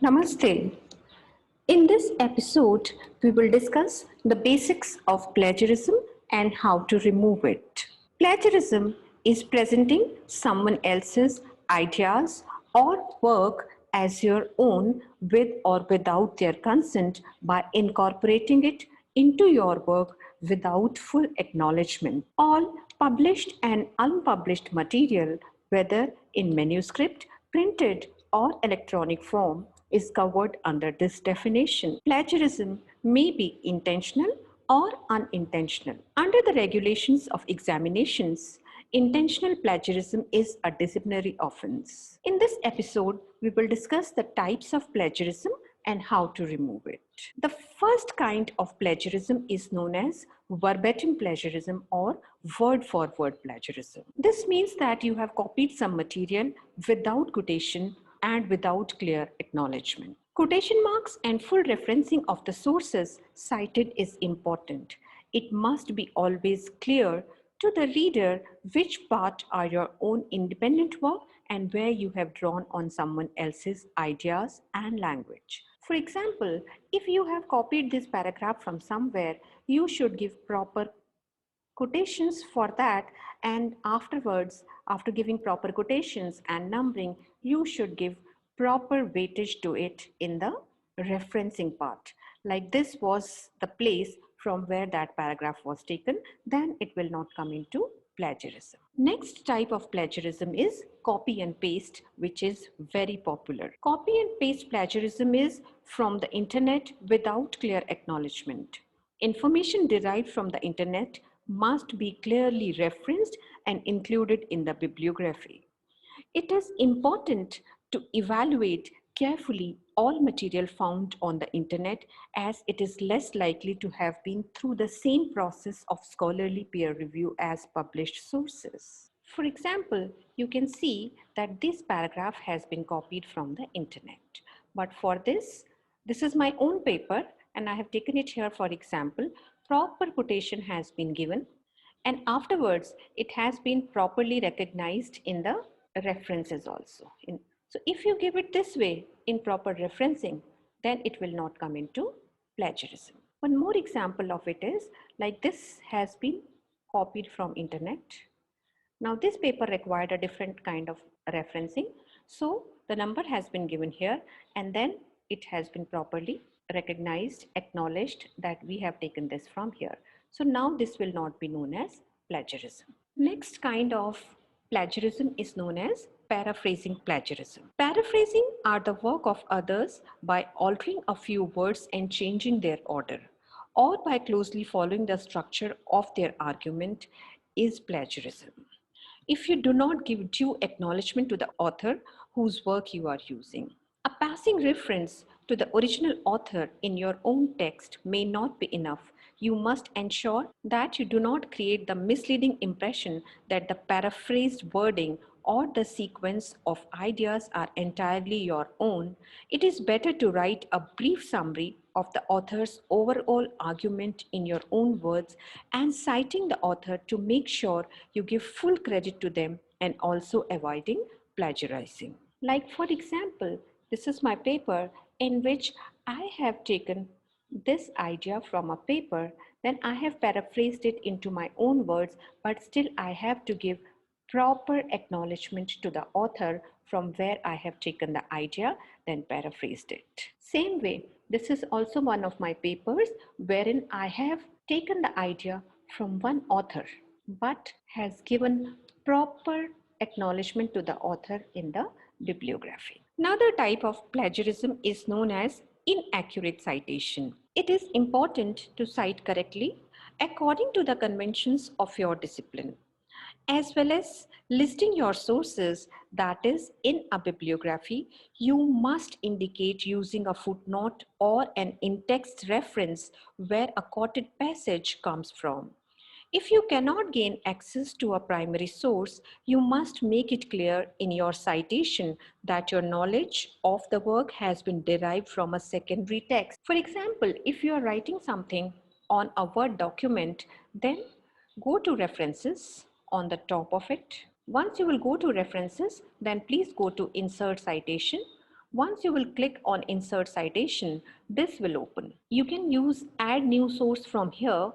Namaste. In this episode, we will discuss the basics of plagiarism and how to remove it. Plagiarism is presenting someone else's ideas or work as your own with or without their consent by incorporating it into your work without full acknowledgement. All published and unpublished material, whether in manuscript, printed, or electronic form, is covered under this definition. Plagiarism may be intentional or unintentional. Under the regulations of examinations, intentional plagiarism is a disciplinary offense. In this episode, we will discuss the types of plagiarism and how to remove it. The first kind of plagiarism is known as verbatim plagiarism or word for word plagiarism. This means that you have copied some material without quotation and without clear acknowledgement. Quotation marks and full referencing of the sources cited is important. It must be always clear to the reader which part are your own independent work and where you have drawn on someone else's ideas and language. For example, if you have copied this paragraph from somewhere, you should give proper quotations for that, and afterwards, after giving proper quotations and numbering, you should give proper weightage to it in the referencing part. Like this was the place from where that paragraph was taken, then it will not come into plagiarism. Next type of plagiarism is copy and paste, which is very popular. Copy and paste plagiarism is from the internet without clear acknowledgement. Information derived from the internet must be clearly referenced and included in the bibliography. It is important to evaluate carefully all material found on the internet, as it is less likely to have been through the same process of scholarly peer review as published sources. For example, you can see that this paragraph has been copied from the internet. But for this is my own paper and I have taken it here for example. Proper quotation has been given and afterwards it has been properly recognized in the references also. So if you give it this way in proper referencing, then it will not come into plagiarism. One more example of it is like this has been copied from internet. Now this paper required a different kind of referencing. So the number has been given here and then it has been properly recognized, acknowledged that we have taken this from here. So now this will not be known as plagiarism. Next kind of plagiarism is known as paraphrasing plagiarism. Paraphrasing are the work of others by altering a few words and changing their order, or by closely following the structure of their argument is plagiarism. If you do not give due acknowledgement to the author whose work you are using. A passing reference to the original author in your own text may not be enough. You must ensure that you do not create the misleading impression that the paraphrased wording or the sequence of ideas are entirely your own. It is better to write a brief summary of the author's overall argument in your own words and citing the author to make sure you give full credit to them and also avoiding plagiarizing. Like for example, this is my paper in which I have taken this idea from a paper, then I have paraphrased it into my own words, but still I have to give proper acknowledgement to the author from where I have taken the idea, then paraphrased it. Same way, this is also one of my papers wherein I have taken the idea from one author, but has given proper acknowledgement to the author in the bibliography. Another type of plagiarism is known as inaccurate citation. It is important to cite correctly according to the conventions of your discipline, as well as listing your sources, that is, in a bibliography, you must indicate using a footnote or an in-text reference where a quoted passage comes from. If you cannot gain access to a primary source, you must make it clear in your citation that your knowledge of the work has been derived from a secondary text. For example, if you are writing something on a Word document, then go to references on the top of it. Once you will go to references, then please go to insert citation. Once you will click on Insert Citation, this will open. You can use Add New Source from here.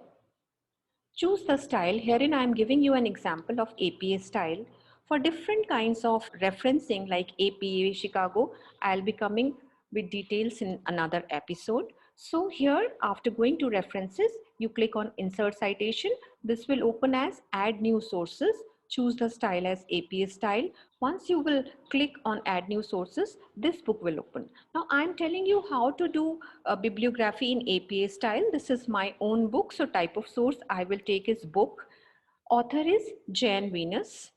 Choose the style. Herein I am giving you an example of APA style. For different kinds of referencing like APA Chicago, I'll be coming with details in another episode. So here, after going to references, you click on Insert Citation. This will open as Add New Sources. Choose the style as APA style. Once you will click on Add New Sources, this book will open. Now I'm telling you how to do a bibliography in APA style. This is my own book, so type of source I will take is book. Author is Jain, Veenus.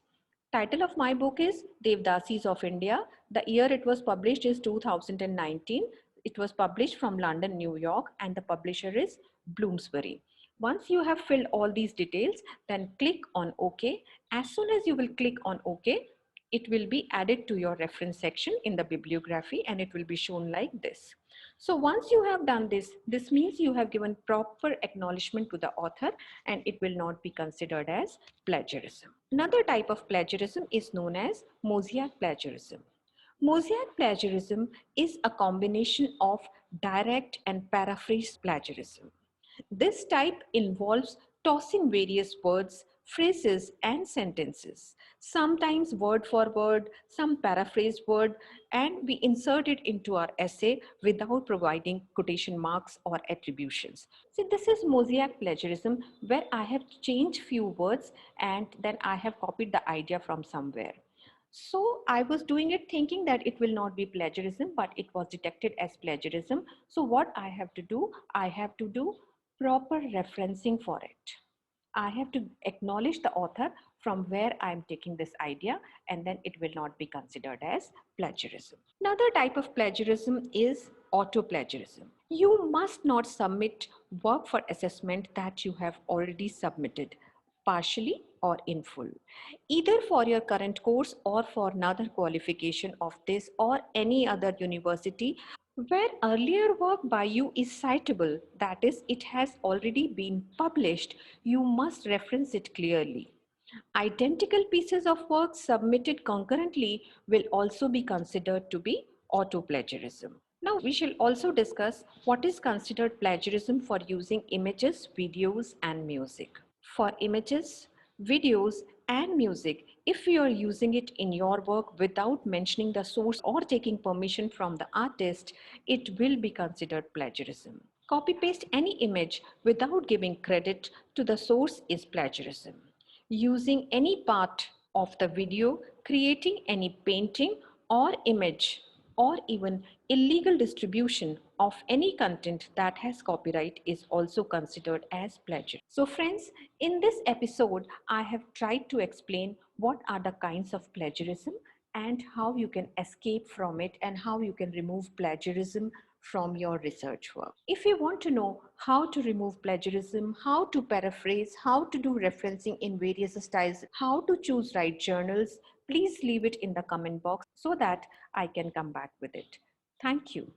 Title of my book is Devdasis of India. The year it was published is 2019. It was published from London, New York, and the publisher is Bloomsbury. Once you have filled all these details, then click on OK. As soon as you will click on OK, it will be added to your reference section in the bibliography and it will be shown like this. So once you have done this, this means you have given proper acknowledgement to the author and it will not be considered as plagiarism. Another type of plagiarism is known as Mosaic plagiarism. Mosaic plagiarism is a combination of direct and paraphrased plagiarism. This type involves tossing various words, phrases, and sentences, sometimes word for word, some paraphrased word, and we insert it into our essay without providing quotation marks or attributions. See, this is Mosaic plagiarism where I have changed few words and then I have copied the idea from somewhere. So I was doing it thinking that it will not be plagiarism, but it was detected as plagiarism. So what I have to do, I have to do proper referencing for it. I have to acknowledge the author from where I am taking this idea, and then it will not be considered as plagiarism. Another type of plagiarism is auto-plagiarism. You must not submit work for assessment that you have already submitted, partially or in full, either for your current course or for another qualification of this or any other university where earlier work by you is citable, that is, it has already been published, you must reference it clearly. Identical pieces of work submitted concurrently will also be considered to be auto-plagiarism. Now we shall also discuss what is considered plagiarism for using images, videos and music. For images, videos and music, if you are using it in your work without mentioning the source or taking permission from the artist, it will be considered plagiarism. Copy paste any image without giving credit to the source is plagiarism. Using any part of the video, creating any painting or image, or even illegal distribution of any content that has copyright is also considered as plagiarism. So friends, in this episode, I have tried to explain what are the kinds of plagiarism and how you can escape from it and how you can remove plagiarism from your research work. If you want to know how to remove plagiarism, how to paraphrase, how to do referencing in various styles, how to choose right journals, please leave it in the comment box so that I can come back with it. Thank you.